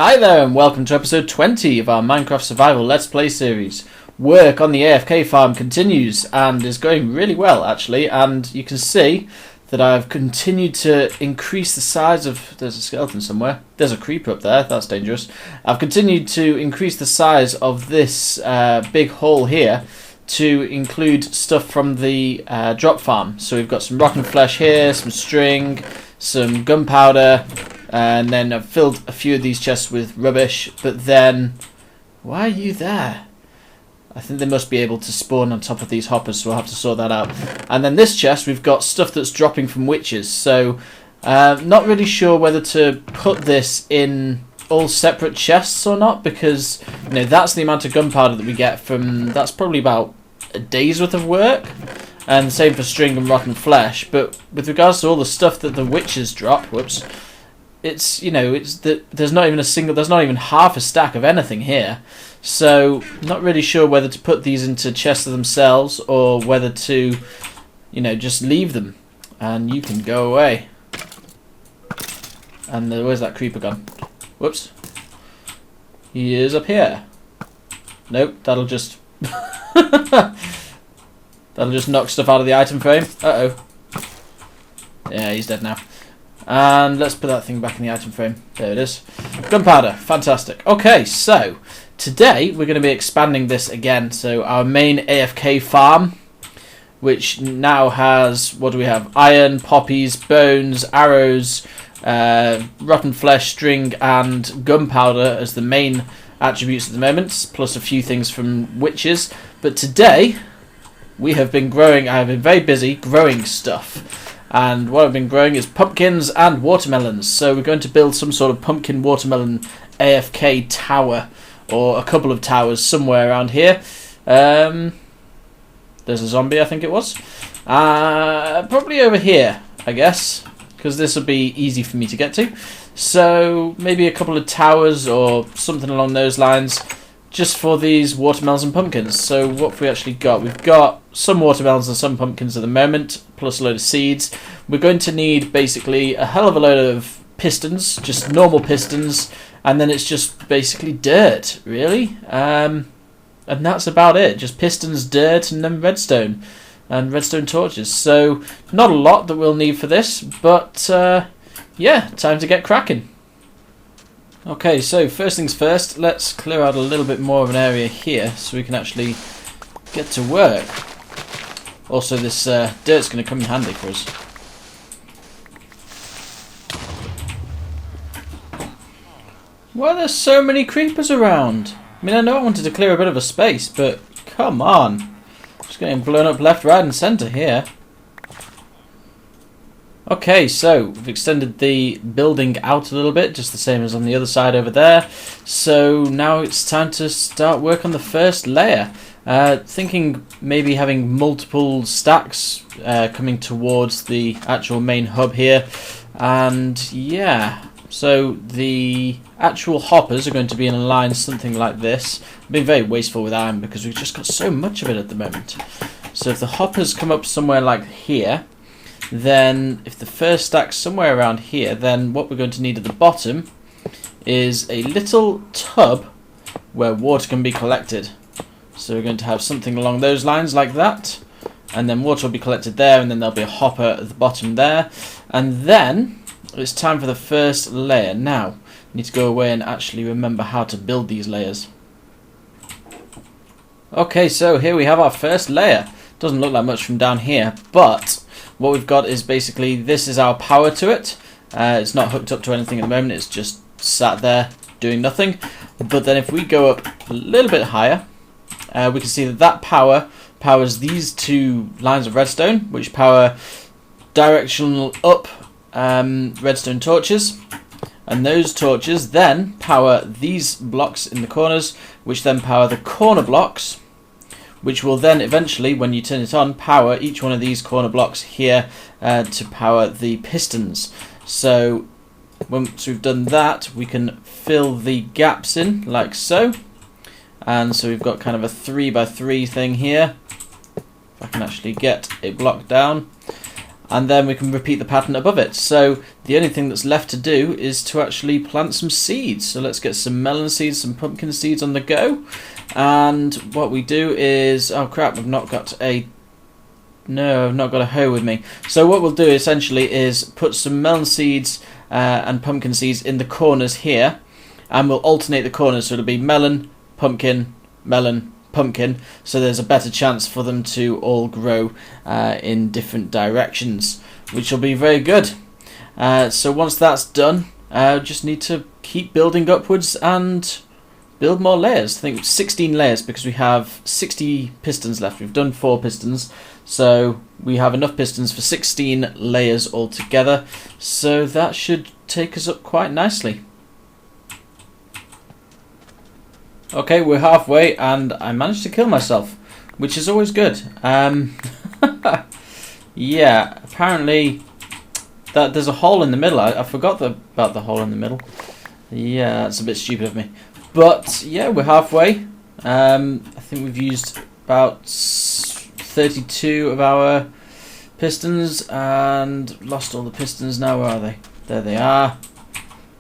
Hi there and welcome to episode 20 of our Minecraft Survival Let's Play series. Work on the AFK farm continues and is going really well actually, and you can see that I've continued to increase the size of... There's a skeleton somewhere. There's a creeper up there, that's dangerous. I've continued to increase the size of this big hole here to include stuff from the drop farm. So we've got some rotten flesh here, some string, some gunpowder, and then I've filled a few of these chests with rubbish, but then... Why are you there? I think they must be able to spawn on top of these hoppers, so we'll have to sort that out. And then this chest, we've got stuff that's dropping from witches, so not really sure whether to put this in all separate chests or not, because that's the amount of gunpowder that we get from... That's probably about a day's worth of work. And the same for string and rotten flesh. But with regards to all the stuff that the witches drop, whoops, it's there's not even half a stack of anything here. So not really sure whether to put these into chests of themselves or whether to, just leave them. And you can go away. And where's that creeper gone? Whoops. He is up here. Nope, that'll just that'll just knock stuff out of the item frame. Uh-oh. Yeah, he's dead now. And let's put that thing back in the item frame. There it is. Gunpowder. Fantastic. Okay, so today we're going to be expanding this again. So our main AFK farm, which now has, what do we have? Iron, poppies, bones, arrows, rotten flesh, string, and gunpowder as the main attributes at the moment, plus a few things from witches. But today we have been growing, I have been very busy growing stuff. And what I've been growing is pumpkins and watermelons. So we're going to build some sort of pumpkin watermelon AFK tower, or a couple of towers somewhere around here. There's a zombie, I think it was. Probably over here, I guess, because this will be easy for me to get to. So maybe a couple of towers or something along those lines, just for these watermelons and pumpkins. So what have we actually got? We've got some watermelons and some pumpkins at the moment, plus a load of seeds. We're going to need basically a hell of a load of pistons, just normal pistons, and then it's just basically dirt, really. And that's about it, just pistons, dirt, and then redstone, and redstone torches. So not a lot that we'll need for this, but yeah, time to get cracking. Okay, so first things first, let's clear out a little bit more of an area here so we can actually get to work. Also, this dirt's going to come in handy for us. Why are there so many creepers around? I mean, I know I wanted to clear a bit of a space, but come on. Just getting blown up left, right and centre here. Okay, so we've extended the building out a little bit, just the same as on the other side over there. So now it's time to start work on the first layer. Thinking maybe having multiple stacks coming towards the actual main hub here. And yeah, so the actual hoppers are going to be in a line something like this. I'm being very wasteful with iron because we've just got so much of it at the moment. So if the hoppers come up somewhere like here, then if the first stack's somewhere around here, then what we're going to need at the bottom is a little tub where water can be collected. So we're going to have something along those lines like that, and then water will be collected there, and then there'll be a hopper at the bottom there, and then it's time for the first layer. Now, I need to go away and actually remember how to build these layers. Okay, so here we have our first layer. Doesn't look like much from down here, but what we've got is basically, this is our power to it. It's not hooked up to anything at the moment, it's just sat there doing nothing. But then if we go up a little bit higher, we can see that that power powers these two lines of redstone, which power directional up redstone torches. And those torches then power these blocks in the corners, which then power the corner blocks, which will then eventually, when you turn it on, power each one of these corner blocks here to power the pistons. So once we've done that, we can fill the gaps in like so. And so we've got kind of a 3 by 3 thing here. If I can actually get a block down. and then we can repeat the pattern above it. So the only thing that's left to do is to actually plant some seeds. So let's get some melon seeds, some pumpkin seeds on the go. And what we do is, oh crap, I've not got a hoe with me. So what we'll do essentially is put some melon seeds and pumpkin seeds in the corners here, and we'll alternate the corners, so it'll be melon, pumpkin, melon, pumpkin, so there's a better chance for them to all grow in different directions, which will be very good. So once that's done, just need to keep building upwards and build more layers. I think 16 layers, because we have 60 pistons left. We've done 4 pistons, so we have enough pistons for 16 layers altogether, so that should take us up quite nicely. Okay, we're halfway, and I managed to kill myself, which is always good. Yeah, apparently that there's a hole in the middle. I forgot about the hole in the middle. Yeah, that's a bit stupid of me. But yeah, we're halfway. I think we've used about 32 of our pistons and lost all the pistons now. Where are they? There they are.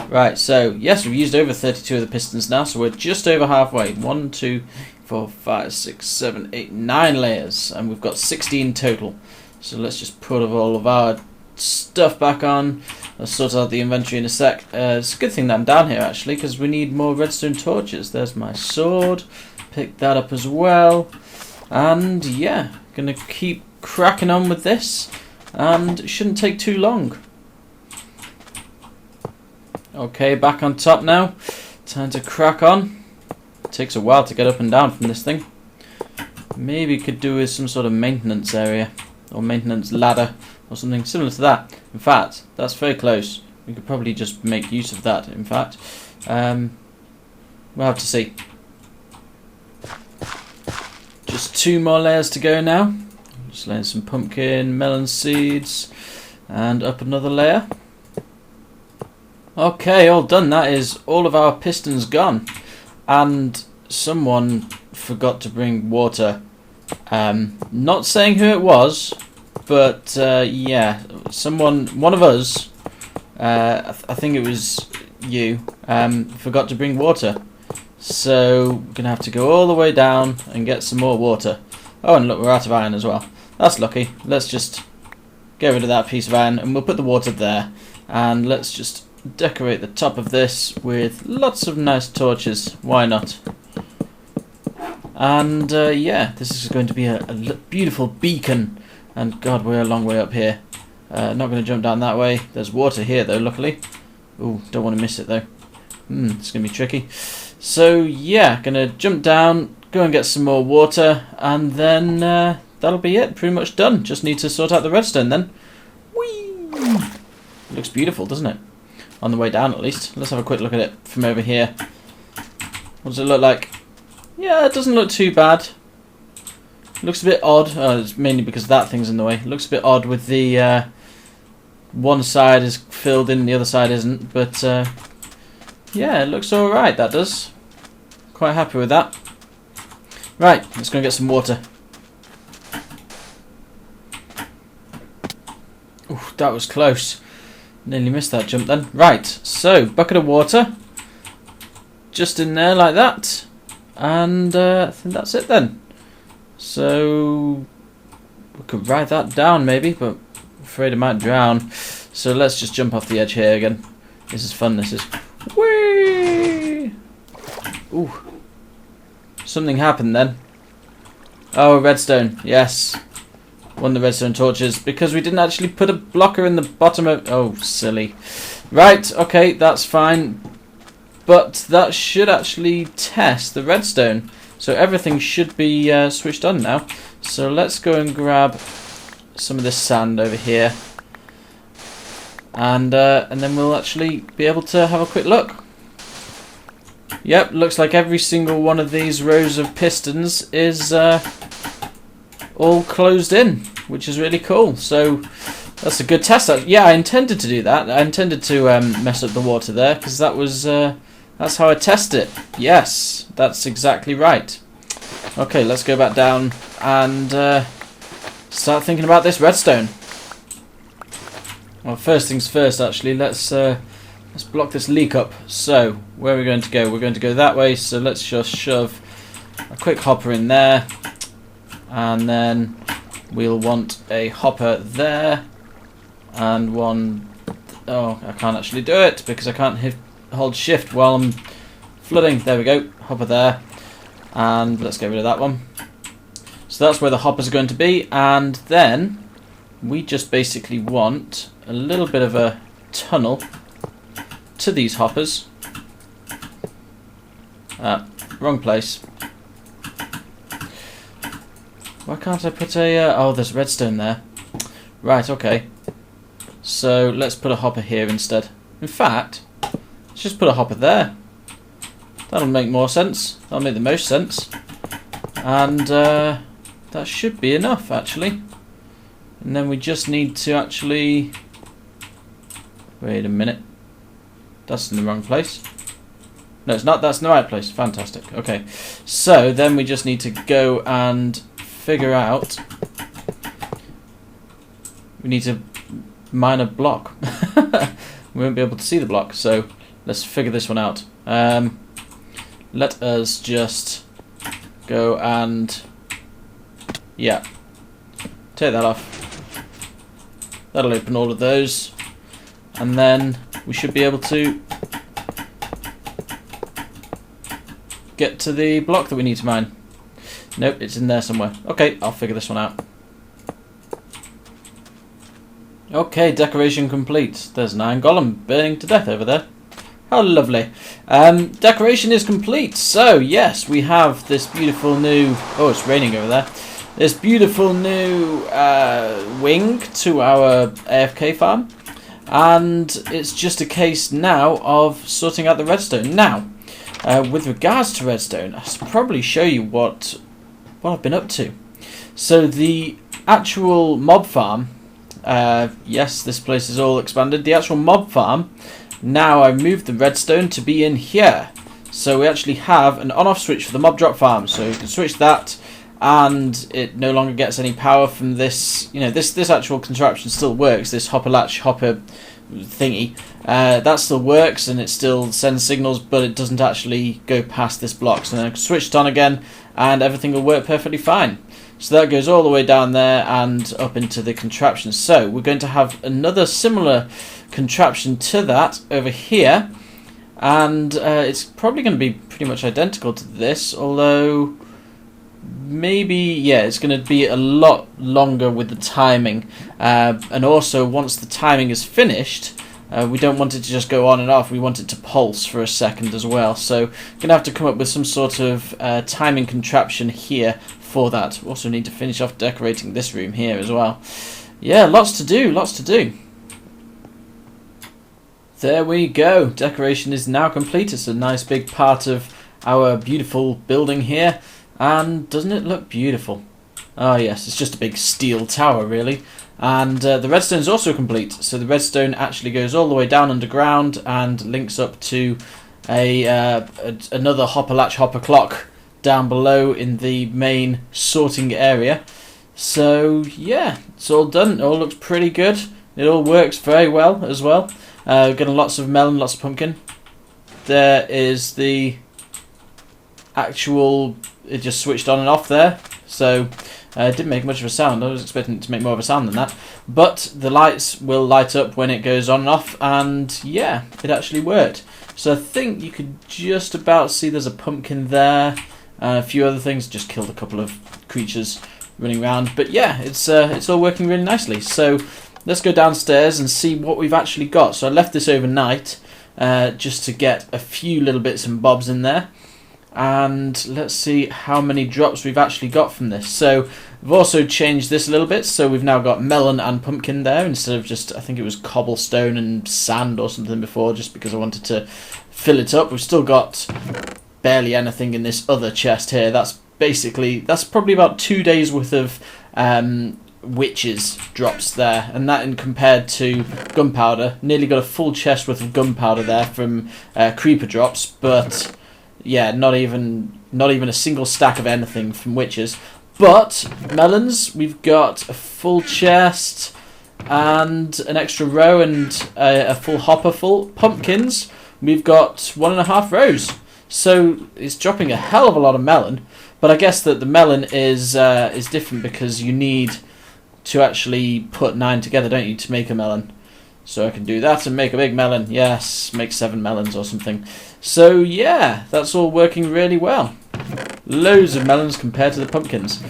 Right, so yes, we've used over 32 of the pistons now, so we're just over halfway. 1, 2, 4, 5, 6, 7, 8, 9 layers, and we've got 16 total. So let's just put all of our stuff back on. I'll sort out the inventory in a sec. It's a good thing that I'm down here actually, because we need more redstone torches. There's my sword. Pick that up as well. And yeah, gonna keep cracking on with this, and it shouldn't take too long. Okay, back on top now. Time to crack on. It takes a while to get up and down from this thing. Maybe could do with some sort of maintenance area, or maintenance ladder, or something similar to that. In fact, that's very close. We could probably just make use of that, in fact. We'll have to see. Just 2 more layers to go now. Just laying some pumpkin, melon seeds, and up another layer. Okay, all done. That is all of our pistons gone. And someone forgot to bring water. Not saying who it was, but yeah, one of us, I think it was you, forgot to bring water. So we're going to have to go all the way down and get some more water. Oh, and look, we're out of iron as well. That's lucky. Let's just get rid of that piece of iron, and we'll put the water there. And let's just decorate the top of this with lots of nice torches. Why not? And yeah, this is going to be a beautiful beacon. And God, we're a long way up here. Not going to jump down that way. There's water here though, luckily. Ooh, don't want to miss it though. It's going to be tricky. So yeah, going to jump down, go and get some more water, and then that'll be it. Pretty much done. Just need to sort out the redstone then. Whee! Looks beautiful, doesn't it? On the way down, at least. Let's have a quick look at it from over here. What does it look like? Yeah, it doesn't look too bad. It looks a bit odd. It's mainly because that thing's in the way. It looks a bit odd with the one side is filled in and the other side isn't. But yeah, it looks alright, that does. Quite happy with that. Right, let's go and get some water. Ooh, that was close. Nearly missed that jump then. Right, so bucket of water, just in there like that, and I think that's it then. So we could ride that down maybe, but I'm afraid I might drown. So let's just jump off the edge here again. This is fun. This is. Whee! Ooh, something happened then. Oh, redstone. Yes. One of the redstone torches, because we didn't actually put a blocker in the bottom of... Oh, silly. Right, okay, that's fine. But that should actually test the redstone. So everything should be switched on now. So let's go and grab some of this sand over here. And then we'll actually be able to have a quick look. Yep, looks like every single one of these rows of pistons is... all closed in, which is really cool. So that's a good test. Yeah, I intended to do that. I intended to mess up the water there, because that was that's how I test it. Yes, that's exactly right. Okay, let's go back down and start thinking about this redstone. Well, first things first, actually, let's block this leak up. So, where are we going to go? We're going to go that way, so let's just shove a quick hopper in there, and then we'll want a hopper there, and one... Oh, I can't actually do it, because I can't hold shift while I'm flooding. There we go, hopper there, and let's get rid of that one. So that's where the hoppers are going to be, and then we just basically want a little bit of a tunnel to these hoppers. Wrong place. Why can't I put a... oh, there's redstone there. Right, okay. So let's put a hopper here instead. In fact, let's just put a hopper there. That'll make more sense. That'll make the most sense. And that should be enough, actually. And then we just need to actually... Wait a minute. That's in the wrong place. No, it's not. That's in the right place. Fantastic. Okay. So then we just need to go and figure out... We need to mine a block. We won't be able to see the block, so let's figure this one out. Let us just go and... Yeah. Take that off. That'll open all of those, and then we should be able to get to the block that we need to mine. Nope, it's in there somewhere. Okay, I'll figure this one out. Okay, decoration complete. There's an iron golem burning to death over there. How lovely. Decoration is complete. So, yes, we have this beautiful new... Oh, it's raining over there. This beautiful new wing to our AFK farm, and it's just a case now of sorting out the redstone. Now, with regards to redstone, I should probably show you what I've been up to. So the actual mob farm, yes, this place is all expanded. The actual mob farm, now I've moved the redstone to be in here. So we actually have an on-off switch for the mob drop farm, so you can switch that, and it no longer gets any power from this. You know, this actual contraption still works. This hopper latch hopper thingy, that still works, and it still sends signals, but it doesn't actually go past this block. So then I can switch it on again, and everything will work perfectly fine. So that goes all the way down there and up into the contraption. So we're going to have another similar contraption to that over here, and it's probably going to be pretty much identical to this, although maybe, yeah, it's going to be a lot longer with the timing, and also once the timing is finished, we don't want it to just go on and off, we want it to pulse for a second as well. So we're going to have to come up with some sort of timing contraption here for that. We also need to finish off decorating this room here as well. Yeah, lots to do, lots to do. There we go, decoration is now complete. It's a nice big part of our beautiful building here. And doesn't it look beautiful? Oh yes, it's just a big steel tower really. And the redstone is also complete. So the redstone actually goes all the way down underground and links up to another hopper latch hopper clock down below in the main sorting area. So yeah, it's all done. It all looks pretty good. It all works very well as well. Getting lots of melon, lots of pumpkin. There is the actual... It just switched on and off there, so it didn't make much of a sound. I was expecting it to make more of a sound than that, but the lights will light up when it goes on and off, and yeah, it actually worked. So I think you could just about see there's a pumpkin there, and a few other things. Just killed a couple of creatures running around, but yeah, it's all working really nicely. So let's go downstairs and see what we've actually got. So I left this overnight just to get a few little bits and bobs in there. And let's see how many drops we've actually got from this. So we've also changed this a little bit, so we've now got melon and pumpkin there instead of just, I think it was cobblestone and sand or something before, just because I wanted to fill it up. We've still got barely anything in this other chest here. That's probably about 2 days worth of witches drops there, and that in compared to gunpowder, nearly got a full chest worth of gunpowder there from creeper drops, but yeah, not even a single stack of anything from witches. But melons, we've got a full chest, and an extra row and a full hopper full pumpkins, we've got 1.5 rows. So it's dropping a hell of a lot of melon. But I guess that the melon is different because you need to actually put 9 together, don't you, to make a melon. So I can do that and make a big melon. Yes, make 7 melons or something. So yeah, that's all working really well. Loads of melons compared to the pumpkins.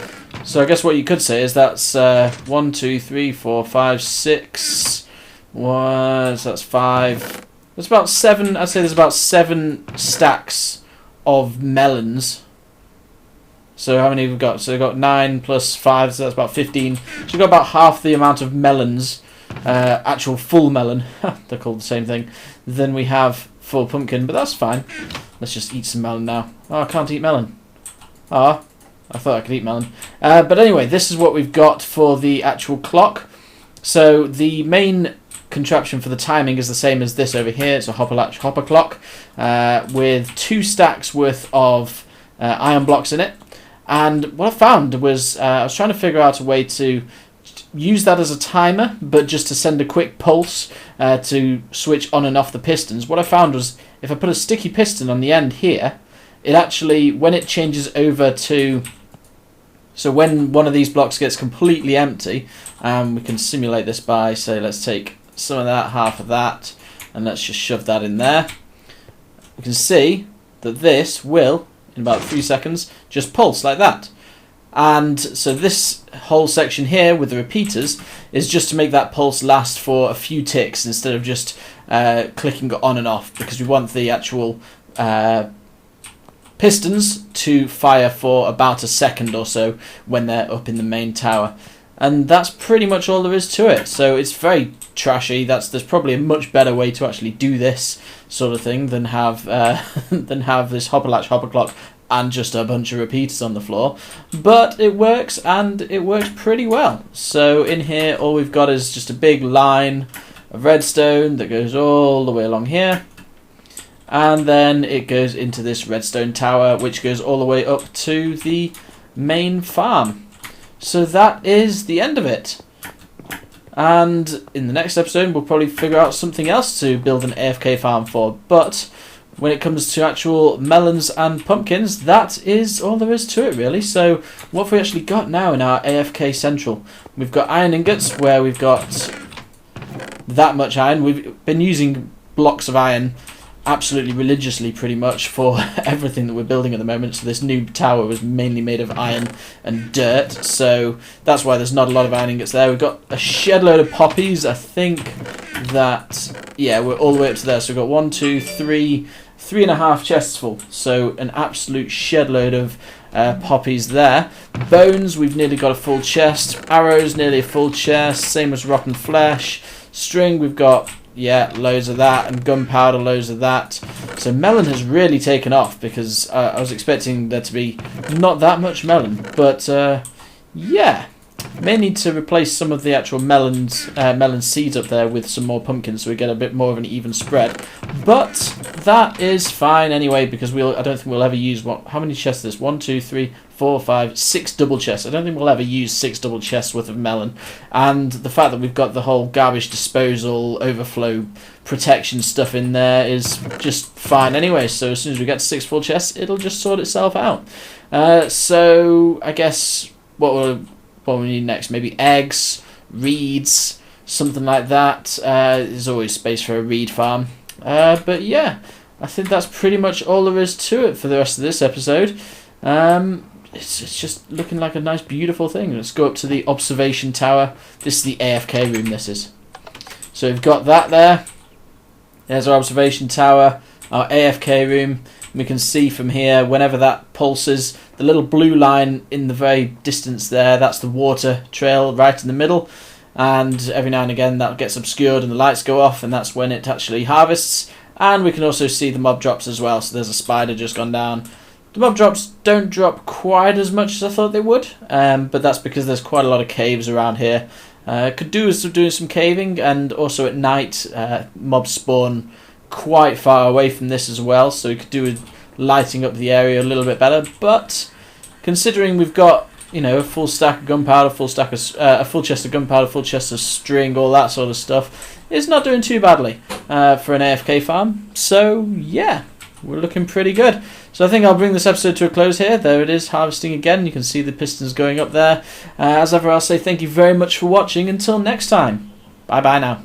So I guess what you could say is that's 1, 2, 3, 4, 5, 6. That's 5. There's about 7. I'd say there's about 7 stacks of melons. So how many have we got? So we've got 9 plus 5, so that's about 15. So we've got about half the amount of melons, actual full melon, they're called the same thing, than we have for pumpkin, but that's fine. Let's just eat some melon now. Oh, I can't eat melon. Ah, I thought I could eat melon. But anyway, this is what we've got for the actual clock. So the main contraption for the timing is the same as this over here. It's a hopper latch hopper clock with 2 stacks worth of iron blocks in it. And what I found was I was trying to figure out a way to use that as a timer, but just to send a quick pulse to switch on and off the pistons. What I found was if I put a sticky piston on the end here, it actually, when it changes over to, so when one of these blocks gets completely empty, we can simulate this by, say, let's take some of that, half of that, and let's just shove that in there. We can see that this will, in about 3 seconds, just pulse like that. And so this whole section here with the repeaters is just to make that pulse last for a few ticks instead of just clicking on and off, because we want the actual pistons to fire for about a second or so when they're up in the main tower. And that's pretty much all there is to it. So it's very trashy. There's probably a much better way to actually do this sort of thing than have this hopper latch hopper clock and just a bunch of repeaters on the floor. But it works, and it works pretty well. So in here, all we've got is just a big line of redstone that goes all the way along here. And then it goes into this redstone tower, which goes all the way up to the main farm. So that is the end of it. And in the next episode, we'll probably figure out something else to build an AFK farm for. But when it comes to actual melons and pumpkins, that is all there is to it, really. So what have we actually got now in our AFK Central? We've got iron ingots, where we've got that much iron. We've been using blocks of iron absolutely religiously pretty much for everything that we're building at the moment. So this new tower was mainly made of iron and dirt, so that's why there's not a lot of iron ingots there. We've got a shed load of poppies. I think that, yeah, we're all the way up to there. So we've got 1, 2, 3, 3.5 chests full, so an absolute shed load of poppies there. Bones, we've nearly got a full chest. Arrows, nearly a full chest, same as rotten flesh. String, we've got, yeah, loads of that, and gunpowder, loads of that. So melon has really taken off, because I was expecting there to be not that much melon, but yeah, may need to replace some of the actual melon seeds up there with some more pumpkins so we get a bit more of an even spread. But that is fine anyway, because I don't think we'll ever use how many chests is this? 1, 2, 3, 4, 5, 6 double chests. I don't think we'll ever use 6 double chests worth of melon. And the fact that we've got the whole garbage disposal, overflow protection stuff in there is just fine anyway. So as soon as we get to 6 full chests, it'll just sort itself out. So I guess what we need next, maybe eggs, reeds, something like that. There's always space for a reed farm. But yeah, I think that's pretty much all there is to it for the rest of this episode. It's just looking like a nice, beautiful thing. Let's go up to the observation tower. This is the AFK room, this is. So we've got that there. There's our observation tower, our AFK room. We can see from here, whenever that pulses, the little blue line in the very distance there, that's the water trail right in the middle. And every now and again that gets obscured and the lights go off, and that's when it actually harvests. And we can also see the mob drops as well. So there's a spider just gone down. The mob drops don't drop quite as much as I thought they would, but that's because there's quite a lot of caves around here. Could do with doing some caving, and also at night mobs spawn quite far away from this as well, so we could do with lighting up the area a little bit better. But considering we've got you know, a full stack of gunpowder, a full chest of gunpowder, full chest of string, all that sort of stuff, is not doing too badly for an AFK farm. So yeah, we're looking pretty good. So I think I'll bring this episode to a close here. There it is, harvesting again. You can see the pistons going up there. As ever, I'll say thank you very much for watching. Until next time, bye bye now.